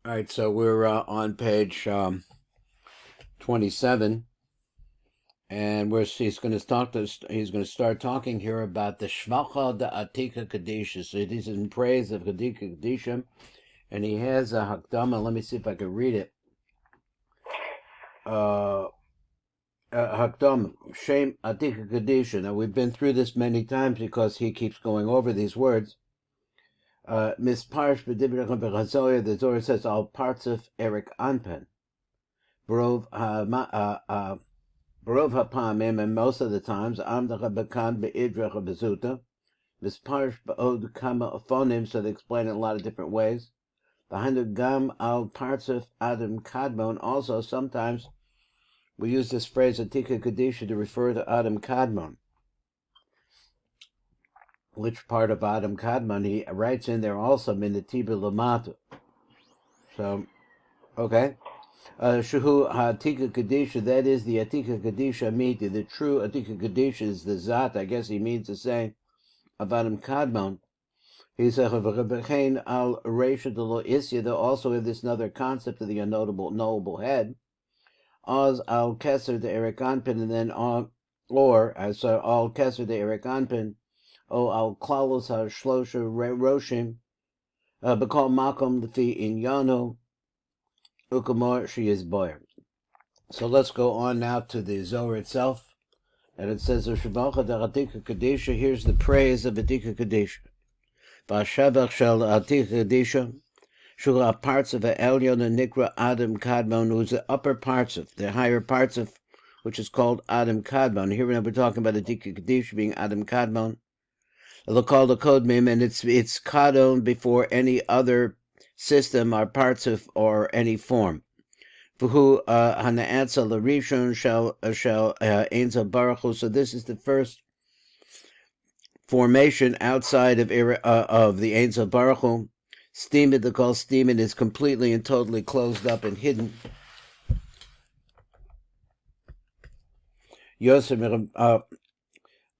All right, so we're on page 27, and he's going to start talking here about the Shvacha the Atika Kadisha. So it is in praise of Atika Kadisha, and he has a Hakdama. Let me see if I can read it. Hakdama Shem Atika Kadisha. Now we've been through this many times because he keeps going over these words. Miss Parsh the Zohar says all parts of Eric Anpen. Barov hapamim, and most of the times, amdacha bekan be'idra Zuta, misparish ba'od kama aphonim, so they explain it in a lot of different ways. Behind gam al parts of Adam Kadmon, also sometimes we use this phrase Atika Kadisha to refer to Adam Kadmon. Which part of Adam Kadmon? He writes in there also Minatiba Lamata. So, okay. Shuhu Atika Kadisha, that is the Atika Kadisha Miti. The true Atika Kadisha is the Zat, I guess he means to say, of Adam Kadmon. He said, al Reisha de lo Isya, they also have this another concept of the unknowable head. Oz al Keser de Eric Anpin, and then al Keser de Eric Anpin, al Klalos ha Shlosha Roshim, Bakal Makom Lefi Inyano, Ukamor she is boyer. So let's go on now to the Zohar itself. And it says, here's the praise of Atika Kadisha. V'ashavach shel Atika Kadisha, shul parts of the Elyon and Nikra Adam Kadmon, who's the upper parts of, the higher parts of, which is called Adam Kadmon. Here we're talking about Atika Kadisha being Adam Kadmon. It'll call the code meme, and it's Kadon before any other system or parts of, or any form. Who Hana'atza Larishon shall Einza Baruch. So this is the first formation outside of the Einza Baruch. Steamid, the call steamid, is completely and totally closed up and hidden. Yosef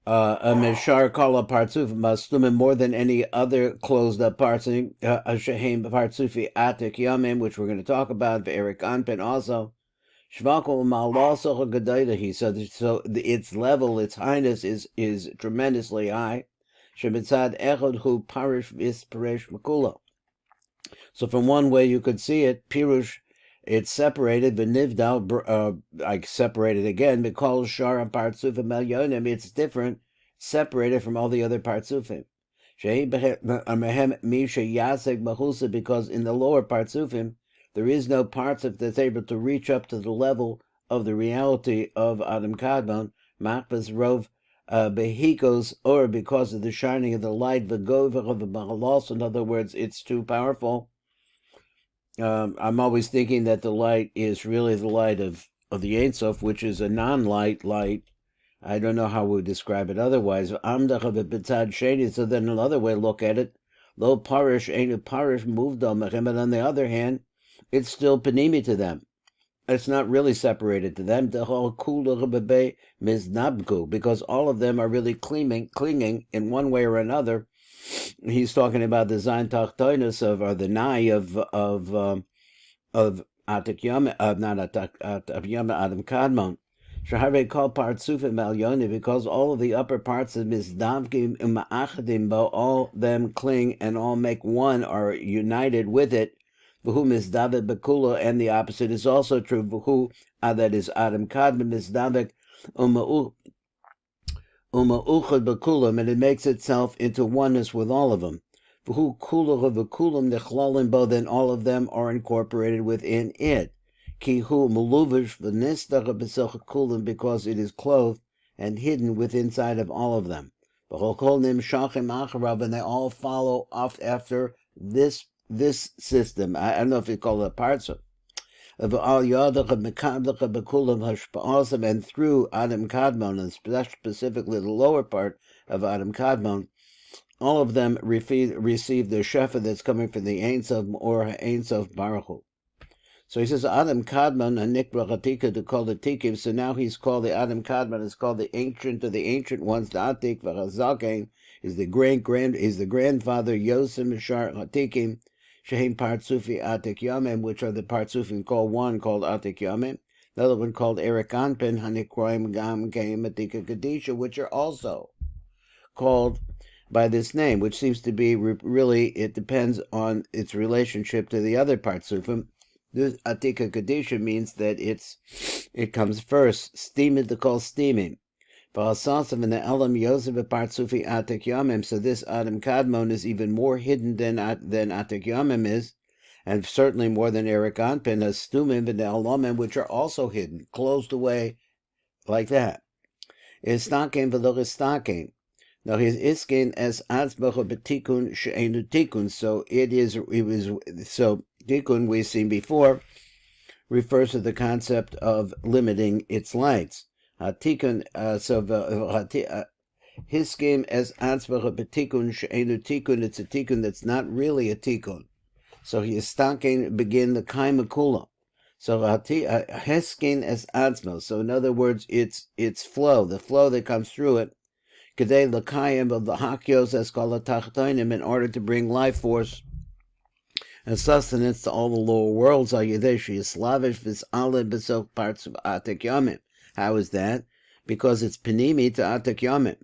Meshar Kala Partsuf Mastumim, more than any other closed up parts, Shahem Partsufi Atik Yamim, which we're going to talk about, Eric Anpen also. Shvakol Malasoch Gadaita, he said, so its level, its highness is tremendously high. Shemitzad Echod Hu Parish Vis Paresh Makula. So from one way you could see it, Pirush, it's separated, Benivdal, like separated again, because Shara Partsufim Melyonim, it's different, separated from all the other Partsufim. Because in the lower Partsufim, there is no parts that's able to reach up to the level of the reality of Adam Kadmon, Machbas Rov Behikos, or because of the shining of the light, Vagover of the Bahalos. In other words, it's too powerful. I'm always thinking that the light is really the light of the Ein Sof, which is a non-light light. I don't know how we would describe it otherwise. So then another way to look at it, lo parish ain't a parish moved on but on the other hand, it's still panimi to them. It's not really separated to them. The whole miznabku, because all of them are really clinging in one way or another. He's talking about the Zain Tachtoinus or the Nai of Atik Yom, not Atik Yom, Adam Kadmon. Shahare called Partsufim Malyoni, because all of the upper parts of Mizdavkim Ma'achadim, all them cling and all make one, are united with it. V'hu Mizdavik Bakula, and the opposite is also true. V'hu, that is Adam Kadmon, Mizdavik Uma'uchad Bakulam, and it makes itself into oneness with all of them. V'hu Kula V'kulam Nechlalim Bo, then all of them are incorporated within it. Kihu Muluvish V'nistach B'Sech because it is clothed and hidden within inside of all of them. V'chol Nim Shachim Acharav, and they all follow off after this system. I don't know if you call it parts of. And through Adam Kadmon, and specifically the lower part of Adam Kadmon, all of them receive the shefa that's coming from the Ein Sof or Ein Sof Baruch Hu. So he says Adam Kadmon and Nikra Atika to call the Tikim. So now he's called the Adam Kadmon is called the ancient of the ancient ones. The Atik V'Chazaken is the grandfather Yosem Mishar Hatikim. Shehem Partsufi Atik Yomim, which are the Partsufim called one called Atik Yomim, another one called Erik Anpin, Hanikroim Gam Game Atika Kadisha, which are also called by this name, which seems to be really, it depends on its relationship to the other Partsufim. This Atika Kadisha means that it comes first, steaming to call steaming. V'asasav in the Elam Yosef Partsufi Atik Yomim, so this Adam Kadmon is even more hidden than Atik Yomim is, and certainly more than Erik Anpin, as Stumim and the Elamim, which are also hidden, closed away like that. Istakim v'lo istakim. Now his iskin as atzbacho betikun she'enu tikun. So so tikun we've seen before refers to the concept of limiting its lights. Tikun his scheme as atzbacho betikun she'enu tikun. It's a tikun that's not really a tikun. So he is stocking begin the kaimakula. So heskin as atzmo. So in other words, its flow, the flow that comes through it. Kedei l'kayim of the hakyos eskala tachtonim, in order to bring life force and sustenance to all the lower worlds. Al yedei sheyislavish v's'aleh b'sok parts of Atik Yomim. How is that? Because it's panimi to Atik Yomim.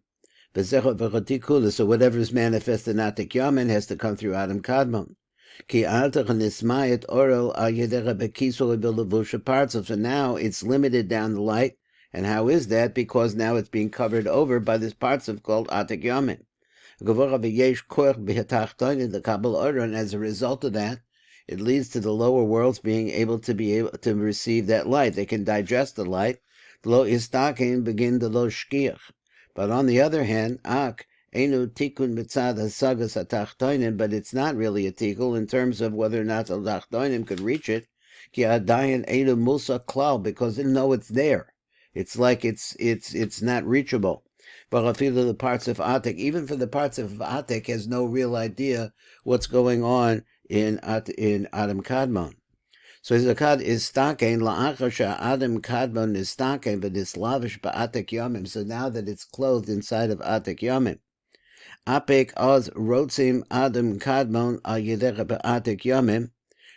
V'zechot v'chotikula. So whatever is manifest in Atik Yomim has to come through Adam Kadmon. Ki atach nismayet orel al yedei bekisol v'levusha parts. So now it's limited down the light. And how is that? Because now it's being covered over by this parts of called Atik Yomim. And as a result of that, it leads to the lower worlds being able to receive that light. They can digest the light. Lo istakim begin the lo shkiach. But on the other hand, ak enu tikun mitzad hasagas hatachtonim, but it's not really a tikul in terms of whether or not the tachtonim could reach it. Ki adayin enu musa klal, because they know it's there. It's like it's not reachable. But the parts of Atik, even for the parts of Atik, has no real idea what's going on in Adam Kadmon. So Zakad is staken la'achasha Adam Kadmon is staken, but it's lavish ba'Atik Yomim. So now that it's clothed inside of Atik Yomim, Apek oz rotzim Adam Kadmon al yedech ba'Atik Yomim.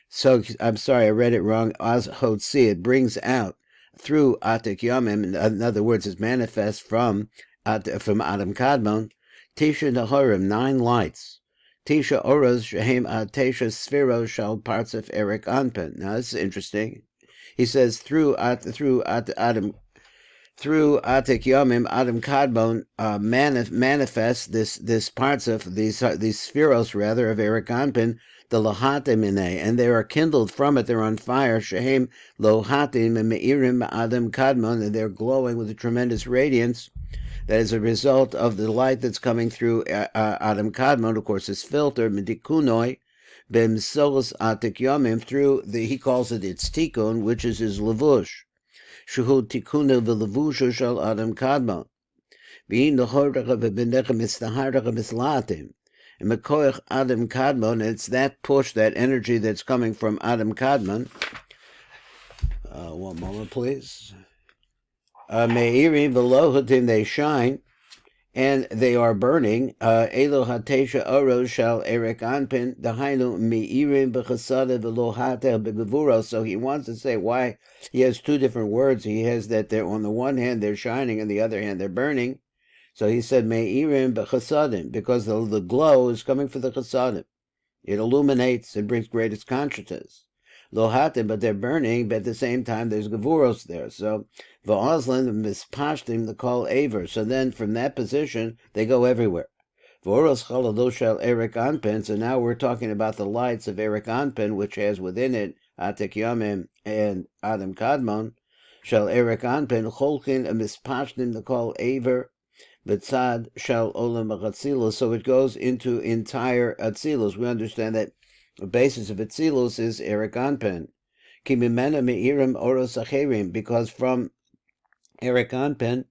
So I'm sorry, I read it wrong. Oz hotzi, it brings out through Atik Yomim, in other words, is manifest from Adam Kadmon, Tisha Nahorim, 9 lights. Tisha Oros Shehem Tesha Sfiros Shal parts of Erik Anpin. Now this is interesting. He says through Atik Yomim, Adam Kadmon manifests this parts of these Spheros rather of Erik Anpin, the lohatim inay, and they are kindled from it. They're on fire. Shehem lohatim and meirim Adam Kadmon, and they're glowing with a tremendous radiance. That is a result of the light that's coming through Adam Kadmon. Of course, is filtered medikunoi b'msolos Atik Yomim through he calls it its tikun, which is his levush. Shuhu tikunu v'levushu shel Adam Kadmon. V'hin l'chorach v'benechem mistaharach mislatim. And Mekoich Adam Kadmon, it's that push, that energy that's coming from Adam Kadmon. One moment, please. Me'irim v'lohatim, they shine, and they are burning. Elo hatesha oros shal Erik Anpin, dahainu me'irim b'chasada v'lohatel b'gevuro. So he wants to say why he has 2 different words. He has that they're on the one hand they're shining, on the other hand they're burning. So he said, Me'irim b'chasadim, because the glow is coming from the chasadim. It illuminates and brings greatest consciousness. Lohatim, but they're burning, but at the same time there's gavuros there. So, v'ozlan mispashtim the call aver. So then from that position, they go everywhere. V'oros chaladosh shel Erik Anpin. So now we're talking about the lights of Erik Anpin, which has within it Atik Yomim and Adam Kadmon. Shel Erik Anpin, cholkin mispashtim the call aver. B'tzad shel olam atzilus, so it goes into entire atzilus. We understand that the basis of atzilus is Erik Anpin. Ki mimena meirim oros acherim, because from Erik Anpin,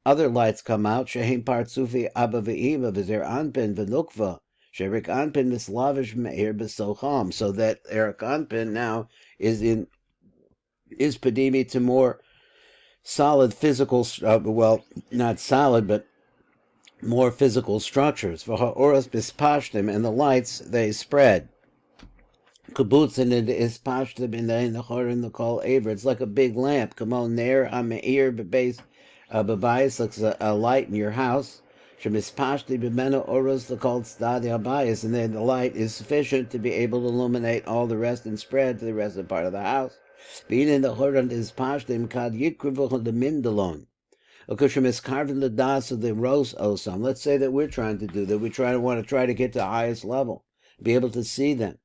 other lights come out. Shehem partzufi abba ve'ima v'zer Anpin v'nukva. Sherik Anpin is lavish meir b'socham, so that Erik Anpin now is padimi to more solid physical, well, not solid, but more physical structures. V'ha'oros bispashtim, and the lights, they spread. Kibbutz, and it is pashtim in the chor in the kol aver. It's like a big lamp. Come on, there, ameir bebase, bebayis, like a light in your house. Shemispashti b'mena oros the called stadi abayis, and then the light is sufficient to be able to illuminate all the rest and spread to the rest of the part of the house. Being in the chor is pashtim kad yikrivuch the mindalon. Okushim is carved in the das of the rose osam. Let's say that we're trying to do that. We want to try to get to the highest level, be able to see them.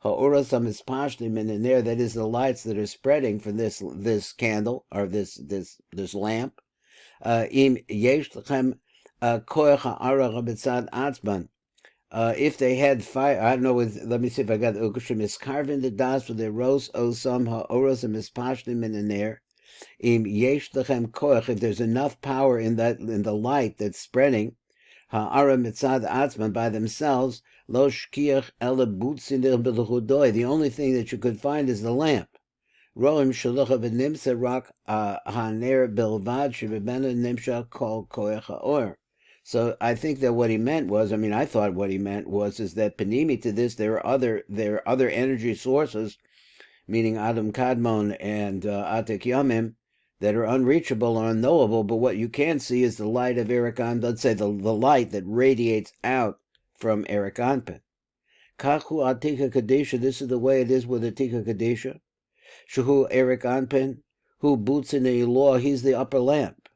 Ha'orasam is pashtim in there. That is the lights that are spreading from this candle or this lamp. Im yesh lechem koach ha'ara b'tzad atzman. If they had fire, I don't know. Let me see if I got Ukushim is carved in the das with the rose osam ha'orasam is pashtim in there. Im yesh lechem koach. If there's enough power in the light that's spreading. Ha'ara mitzad atzman by themselves, lo shkiach ele butziner b'lechudoi. The only thing that you could find is the lamp. Roim shalucha v'nimsa rak haner belvad shevibena nimsha kol koach ha'or. So I think that what he meant was, I thought what he meant was that panimi to this, there are other energy sources, meaning Adam Kadmon and Atik Yamim, that are unreachable or unknowable, but what you can see is the light of Eric Anpin, let's say the light that radiates out from Eric Anpin. Kachu Atika Kadisha, this is the way it is with Atika Kadisha. Shuhu Eric Anpin, who boots in the law, he's the upper lamp.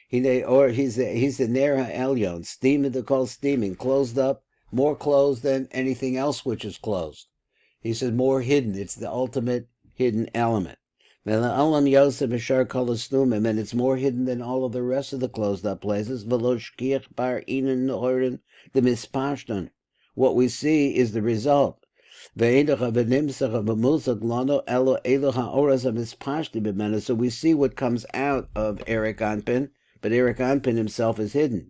He's the Ner HaElyon, steaming the call steaming, closed up, more closed than anything else which is closed. He says more hidden, it's the ultimate hidden element. And it's more hidden than all of the rest of the closed up places. What we see is the result. So we see what comes out of Eric Anpin, but Eric Anpin himself is hidden.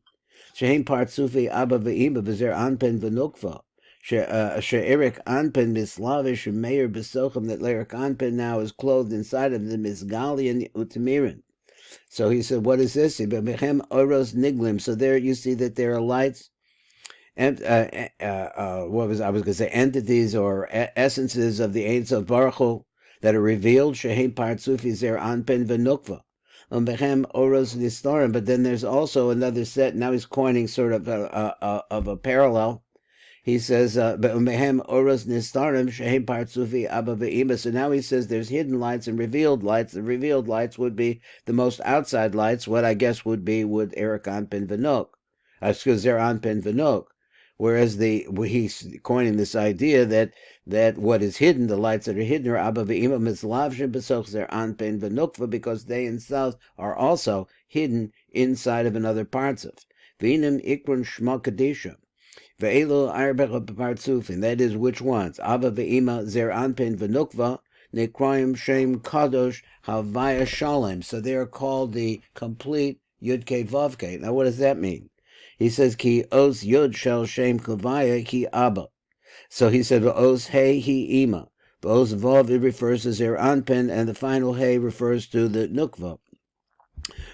She'erim partzufi abba ve'imba v'zer Anpin v'nukva. She'Eric Anpin mislavish meir b'sochim, that Eric Anpin now is clothed inside of the misgalian utamirin. So he said, what is this? Oros niglim. So there you see that there are lights, and I was going to say entities or essences of the Ein Sof Baruch Hu that are revealed. She'erim partzufi zer Anpin v'nukva. But then there's also another set. Now he's coining sort of a parallel. He says, so now he says there's hidden lights and revealed lights. The revealed lights would be the most outside lights, what I guess would Eric Anpin V'nok. Zer Anpin V'nok. Whereas he's coining this idea that what is hidden, the lights that are hidden, are Abba V'ima Mitzlavshin B'soch Zer Anpin V'nukva, because they themselves are also hidden inside of another parts of. V'inam Ikron Shma Kadisha. Ve'elu Arbecha Partzufin, that is which ones? Abba V'ima Zer Anpin V'nukva, Nekroim Shem Kadosh Havaya Shalem. So they are called the complete Yud-Kei Vav-Kei. Now what does that mean? He says, Ki Os Yud Shel Shem Kavaya Ki Abba. So he said, Os Hey He Ima. Os Vav, it refers to Zer Anpin, and the final Hey refers to the Nukva.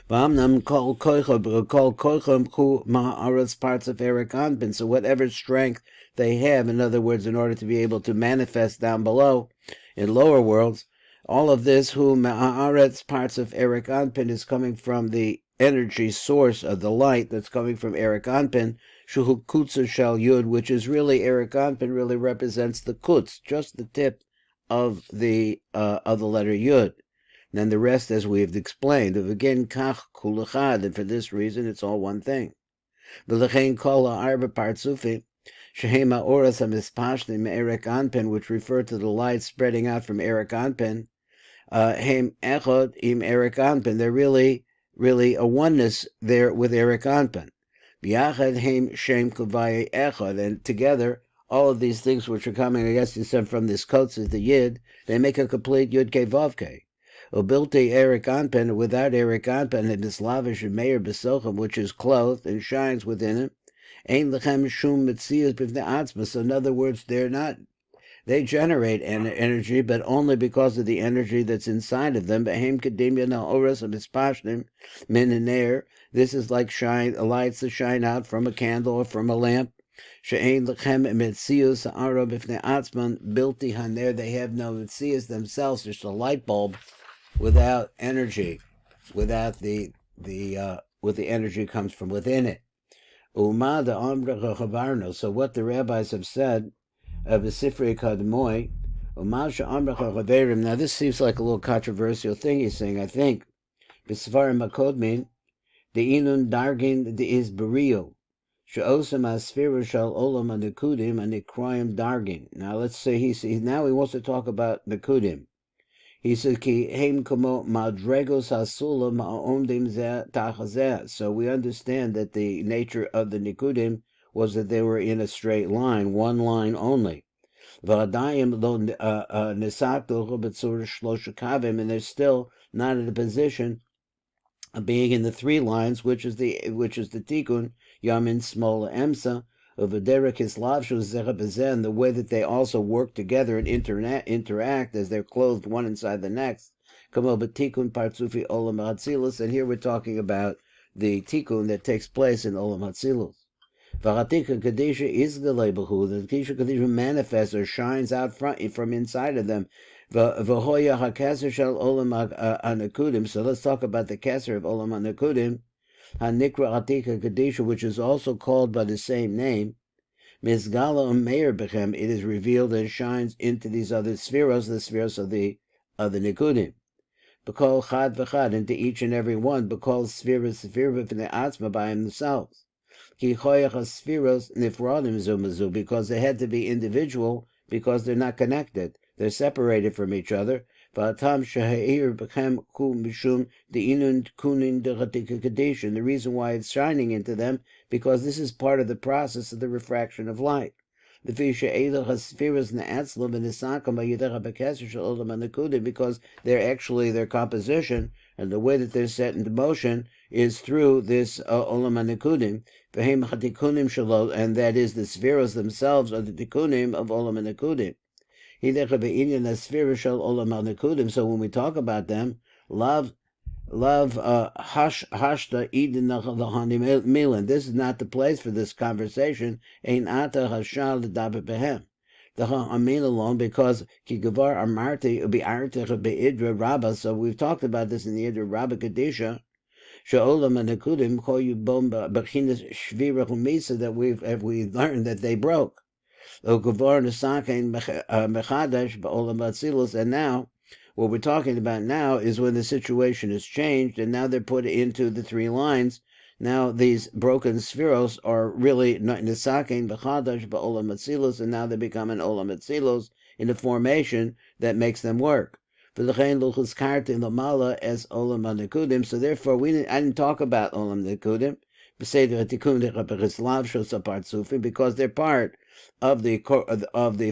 V'amnam kol koichem hu ma'aretz, parts of Eric Anpin. So whatever strength they have, in other words, in order to be able to manifest down below, in lower worlds, all of this hu ma'aretz, parts of Eric Anpin, is coming from the energy source of the light that's coming from Eric Anpin, shuhu kutza shal yud, which is really Eric Anpin really represents the kutz, just the tip of the letter yud. Then the rest, as we have explained, of again kach kulachad, and for this reason it's all one thing. V'lechein kol ha'arba partzufi shehem ha'oras ha'mispashtim Eric Anpin, which refer to the light spreading out from Eric Anpin, hem echod im Eric Anpin. They're really a oneness there with Eric Anpin. B'yachad hem shem kavaya echod, and together all of these things which are coming, I guess you said from this kotz is the yid, they make a complete yud-kei vav-kei. Ubilte Eric Anpin, without Eric Anpin, and Mislavish and Meir Besochim, which is clothed and shines within it. Ein lechem shum mitzias b'fnei atzma. So in other words, they generate energy, but only because of the energy that's inside of them. Behem kedimya na'oras ha'mispashtim min and air. This is like lights that shine out from a candle or from a lamp. She'ein lechem metzius ha'ara b'fnei atzman bilti haner. They have no metzius themselves, just a light bulb without energy, without with the energy comes from within it. Uma da amra chavarno. So what the rabbis have said of the Sifrei Kadmoi, Uma she'amra chaverim. Now this seems like a little controversial thing he's saying. I think b'svarim hakodmin de'inun dargin de'is berio she'osam asfira shal olam anekudim anekrayim dargin. Now let's say now he wants to talk about nekudim. He says, "Ki heim komo madregos hasula ma'omdim zeh tachazeh." So we understand that the nature of the nikudim was that they were in a straight line, one line only. V'adayim lo nisakto b'tzur shlosha kavim, and they're still not in a position of being in the three lines, which is the tikkun yamin smola emsa of V'derek Islavshu Zeh B'zeh, and the way that they also work together and interact as they're clothed one inside the next. Kamo b'tikun partzufi olam hatzilus, and here we're talking about the tikkun that takes place in olam hatzilus. V'Atika Kadisha is the lebehu. The Atika Kadisha manifests or shines out from inside of them. V'hoya hakaser shel olam hanekudim. So let's talk about the keser of olam hanekudim. Hanikra Atika Kadisha, which is also called by the same name, Mizgala Meir Bechem, it is revealed and shines into these other spheros, the spheros of the Nikudim. Bekol Chad V'Chad, into each and every one, Bekol Spheros V'Fnei Atzma, by themselves. Ki Choyach Spheros Nifradim Zumazu, because they had to be individual, because they're not connected. They're separated from each other. V'atam Shehair Bechem Ku Mishum De'inun Kunin De'Atika Kadisha. The reason why it's shining into them, because this is part of the process of the refraction of light. Because they're actually, their composition and the way that they're set into motion is through this olam hanekudim, and that is the spheros themselves are the tikkunim of olam hanekudim. So when we talk about them, love hashta eden milan. This is not the place for this conversation. Ein ata hashal daber behem. The amin alone, because ki gavar amarti ubi'artech be'idra rabba. So we've talked about this in the Idra Rabbi Kadisha. She'olam hanekudim kol yubom b'chinas shvira humisa, that we've learned that they broke. And now, what we're talking about now is when the situation has changed, and now they're put into the three lines. Now these broken spheros are really nisakein b'chadash ba'olam hatzilus, and now they become an olam hatzilus in a formation that makes them work. V'lechein lo chizkarti lamala as olam hanekudim. So therefore, I didn't talk about olam hanekudim because they're part of the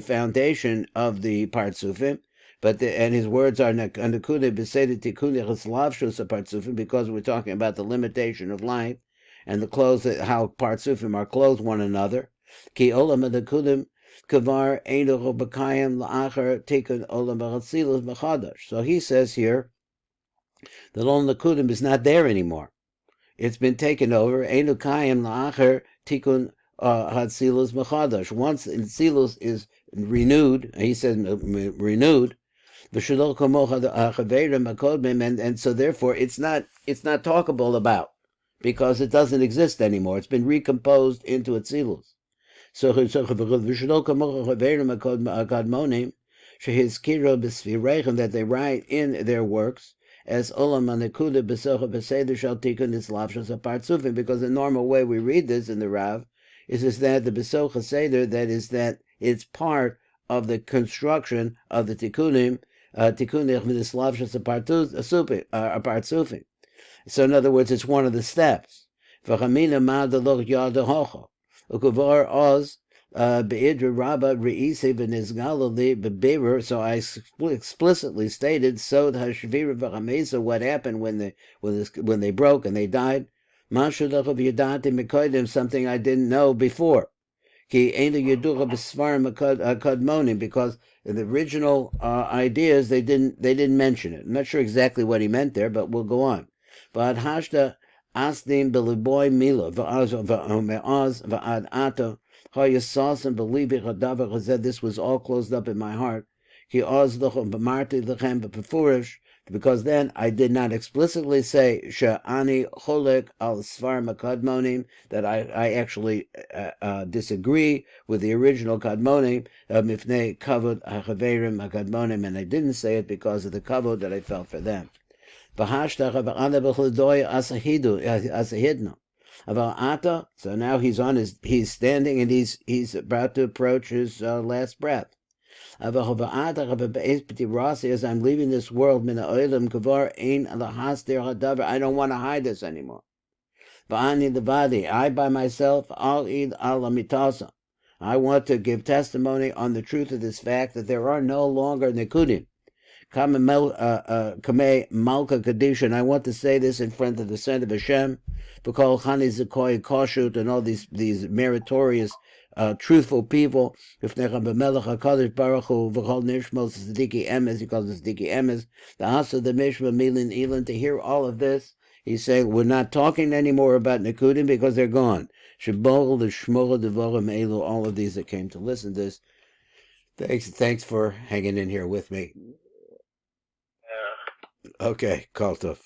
foundation of the partsufim, and his words are nekudim b'seder tikkun lavshus partsufim, because we're talking about the limitation of life and the clothes, how partsufim are clothed one another. Ki olam nekudim kavar eino b'kayim la'achar tikkun olam b'chatzilus b'chadash. So he says here that olam nekudim is not there anymore. It's been taken over. Eino kayim la'achar tikkun Hatzilus Machadash. Once Hatzilus is renewed, he says renewed, and so therefore it's not talkable about, because it doesn't exist anymore. It's been recomposed into Hatzilus. So that they write in their works as olam hanekuda b'socha b'seder shal tikkun islavshus apartzufim, because the normal way we read this in the Rav is that the Besocha Seder, that is that it's part of the construction of the tikkunim, tikkunim v'nislavshus apartzufim. So in other words, it's one of the steps. V'chamina ma deloch yada hocha. U'kuvar oz be'idra rabba re'isi v'nizgalali b'bever. So I explicitly stated, so the hashvira v'chamesa, what happened when they broke and they died. Something I didn't know before. Because in the original ideas they didn't mention it. I'm not sure exactly what he meant there, but we'll go on. But hashta asdim beliboy mila v'az v'ad ato This was all closed up in my heart. Because then I did not explicitly say Sha'ani Cholek al Svar Makadmonim, that I actually disagree with the original Kadmonim, Mifnei Kavod HaChaverim HaKadmonim, and I didn't say it because of the kavod that I felt for them. So now he's standing and he's about to approach his last breath. As I'm leaving this world, I don't want to hide this anymore. I by myself, I want to give testimony on the truth of this fact that there are no longer Nikudim. Kamei Malka Kadisha, and I want to say this in front of the Son of Hashem, because Chani Zakoi Koshut and all these meritorious, truthful people. If Melech HaKadosh Baruch Hu v'chol nishmos tzediki emes, he calls it tzediki emes. The Asa the Mishma Milin Elin, to hear all of this, he's saying we're not talking anymore about Nikudim because they're gone. Shebol the Shmol Devorim Elu, all of these that came to listen to this. Thanks for hanging in here with me. Okay, Kol Tov.